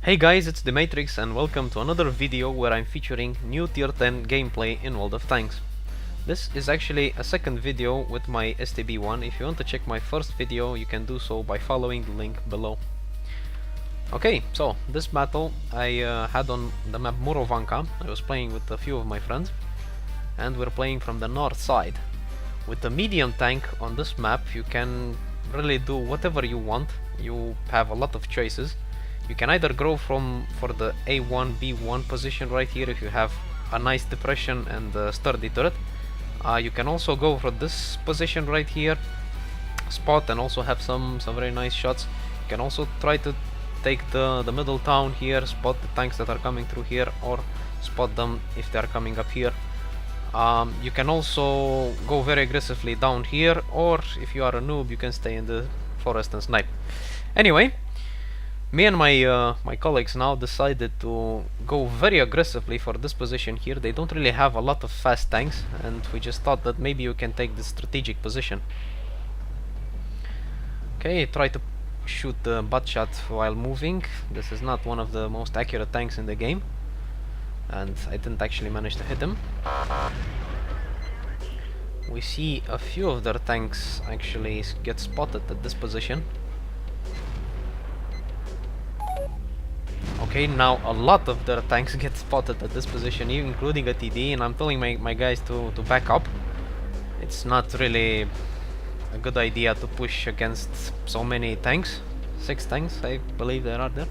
Hey guys, it's Dmatrix and welcome to another video where I'm featuring new tier 10 gameplay in World of Tanks. This is actually a second video with my STB one. If you want to check my first video, you can do so by following the link below. Okay, so this battle I had on the map Murovanka. I was playing with a few of my friends and we're playing from the north side. With the medium tank on this map you can really do whatever you want. You have a lot of choices. You can either go for the A1, B1 position right here if you have a nice depression and a sturdy turret. You can also go for this position right here, spot, and also have some very nice shots. You can also try to take the middle town here, spot the tanks that are coming through here, or spot them if they are coming up here. You can also go very aggressively down here, or if you are a noob you can stay in the forest and snipe. Anyway, me and my colleagues now decided to go very aggressively for this position here. They don't really have a lot of fast tanks and we just thought that maybe you can take this strategic position. Okay, try to shoot the butt shot while moving. This is not one of the most accurate tanks in the game and I didn't actually manage to hit him. We see a few of their tanks actually get spotted at this position. Okay, now a lot of their tanks get spotted at this position, including a TD, and I'm telling my guys to back up. It's not really a good idea to push against so many tanks. 6 tanks, I believe there are there.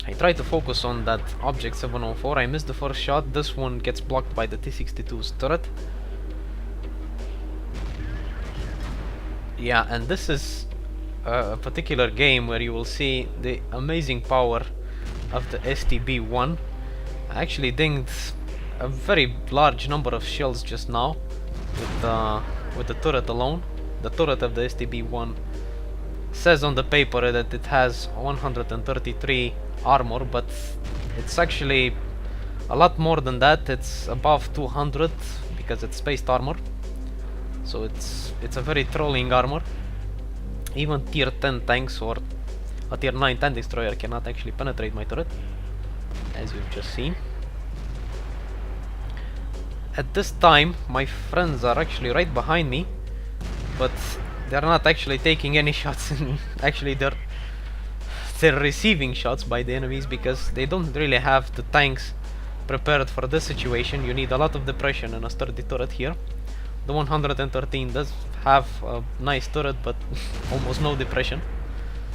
I try to focus on that object 704. I missed the first shot. This one gets blocked by the T-62's turret. Yeah, and this is a particular game where you will see the amazing power of the STB1. I actually dinged a very large number of shells just now with the turret alone. The turret of the STB1 says on the paper that it has 133 armor, but it's actually a lot more than that. It's above 200 because it's spaced armor, so it's a very trolling armor. Even tier 10 tanks or a tier 9 tank destroyer cannot actually penetrate my turret, as you've just seen. At this time my friends are actually right behind me, but they're not actually taking any shots. Actually they're receiving shots by the enemies because they don't really have the tanks prepared for this situation. You need a lot of depression and a sturdy turret here. The 113 does have a nice turret but almost no depression,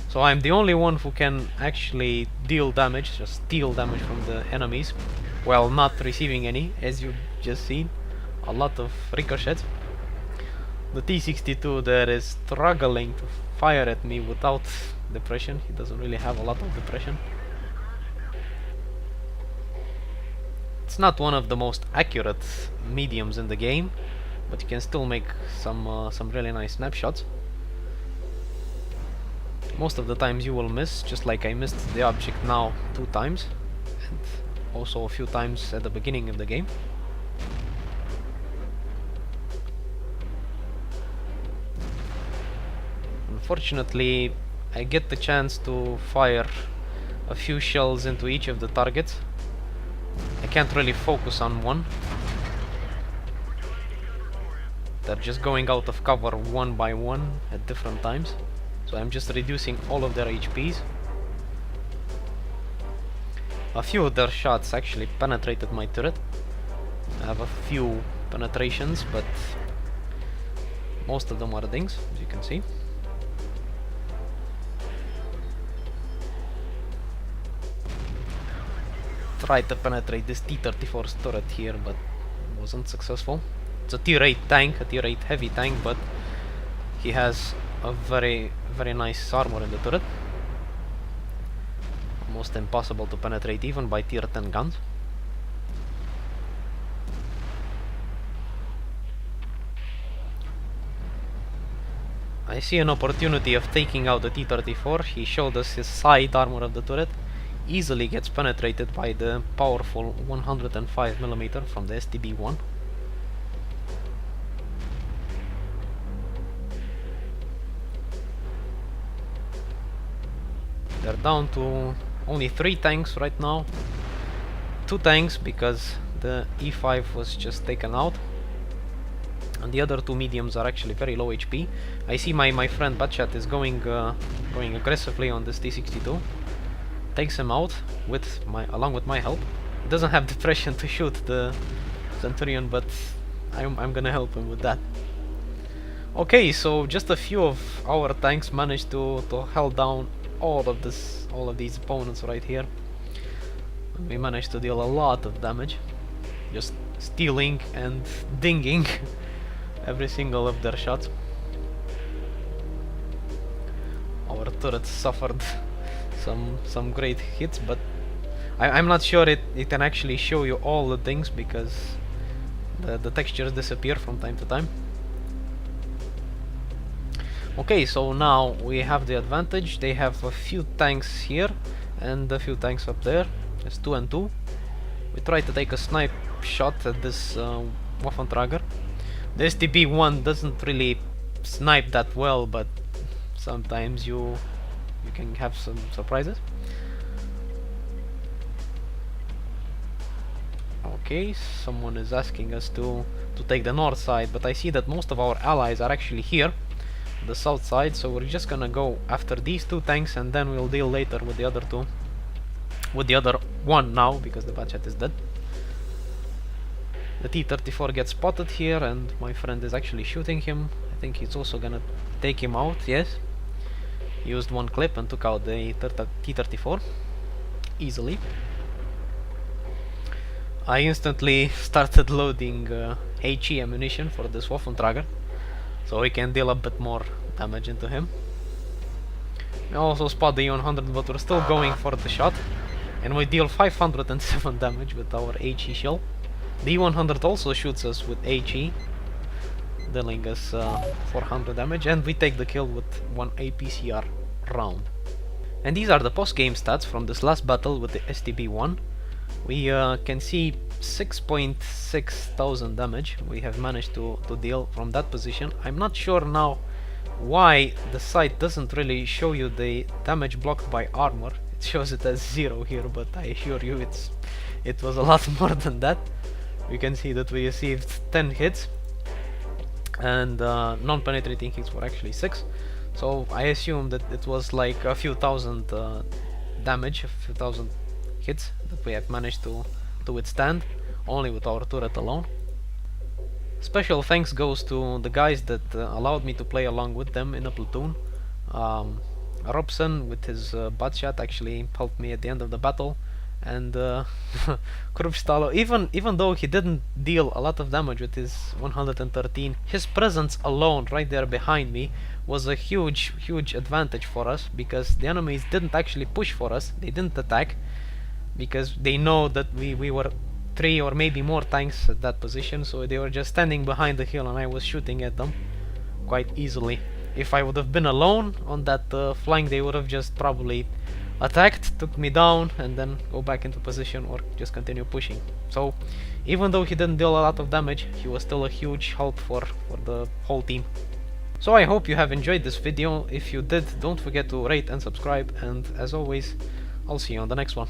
so I'm the only one who can actually deal damage, just steal damage from the enemies while not receiving any, as you just seen. A lot of ricochets. The T-62 there is struggling to fire at me without depression. He doesn't really have a lot of depression. It's not one of the most accurate mediums in the game, but you can still make some really nice snapshots. Most of the times you will miss, just like I missed the object now 2 times, and also a few times at the beginning of the game. Unfortunately, I get the chance to fire a few shells into each of the targets. I can't really focus on one. They're just going out of cover one by one at different times, so I'm just reducing all of their HPs. A few of their shots actually penetrated my turret. I have a few penetrations, but most of them are dings, as you can see. Tried to penetrate this T-34's turret here, but wasn't successful. It's a tier 8 tank, a tier 8 heavy tank, but he has a very nice armor in the turret. Almost impossible to penetrate even by tier 10 guns. I see an opportunity of taking out the T-34. He showed us his side armor of the turret. Easily gets penetrated by the powerful 105mm from the STB1. They're down to only 3 tanks right now. 2 tanks because the E5 was just taken out, and the other 2 mediums are actually very low HP. I see my friend Batchat is going aggressively on this T62. Takes him out along with my help. He doesn't have depression to shoot the Centurion, but I'm gonna help him with that. Okay, so just a few of our tanks managed to hold down all of these opponents right here. We managed to deal a lot of damage, just stealing and dinging every single of their shots. Our turrets suffered some great hits, but I'm not sure it can actually show you all the things because the textures disappear from time to time. Okay, so now we have the advantage. They have a few tanks here and a few tanks up there. It's 2 and 2. We try to take a snipe shot at this Waffentrager. The STB1 doesn't really snipe that well, but sometimes you can have some surprises. Okay, someone is asking us to take the north side, but I see that most of our allies are actually here, the south side, so we're just gonna go after these 2 tanks and then we'll deal later with the other 2. With the other one now, because the Batchat is dead. The T-34 gets spotted here and my friend is actually shooting him. I think he's also gonna take him out, yes. Used 1 clip and took out the T-34 easily. I instantly started loading HE ammunition for this Waffentrager, so we can deal a bit more damage into him. We also spot the E100, but we're still going for the shot. And we deal 507 damage with our HE shell. The E100 also shoots us with HE, dealing us 400 damage, and we take the kill with 1 APCR round. And these are the post-game stats from this last battle with the STB1. We can see 6.6 thousand damage we have managed to deal from that position. I'm not sure now why the site doesn't really show you the damage blocked by armor. It shows it as 0 here, but I assure you it was a lot more than that. We can see that we received 10 hits and non-penetrating hits were actually 6. So I assume that it was like a few thousand damage, a few thousand hits that we have managed to withstand only with our turret alone. Special thanks goes to the guys that allowed me to play along with them in a platoon. Robson with his Batchat actually helped me at the end of the battle, and oKruppStahlo, even though he didn't deal a lot of damage with his 113, his presence alone right there behind me was a huge advantage for us, because the enemies didn't actually push for us, they didn't attack, because they know that we were 3 or maybe more tanks at that position, so they were just standing behind the hill and I was shooting at them quite easily. If I would have been alone on that flank, they would have just probably attacked, took me down, and then go back into position or just continue pushing. So even though he didn't deal a lot of damage, he was still a huge help for the whole team. So I hope you have enjoyed this video. If you did, don't forget to rate and subscribe, and as always, I'll see you on the next one.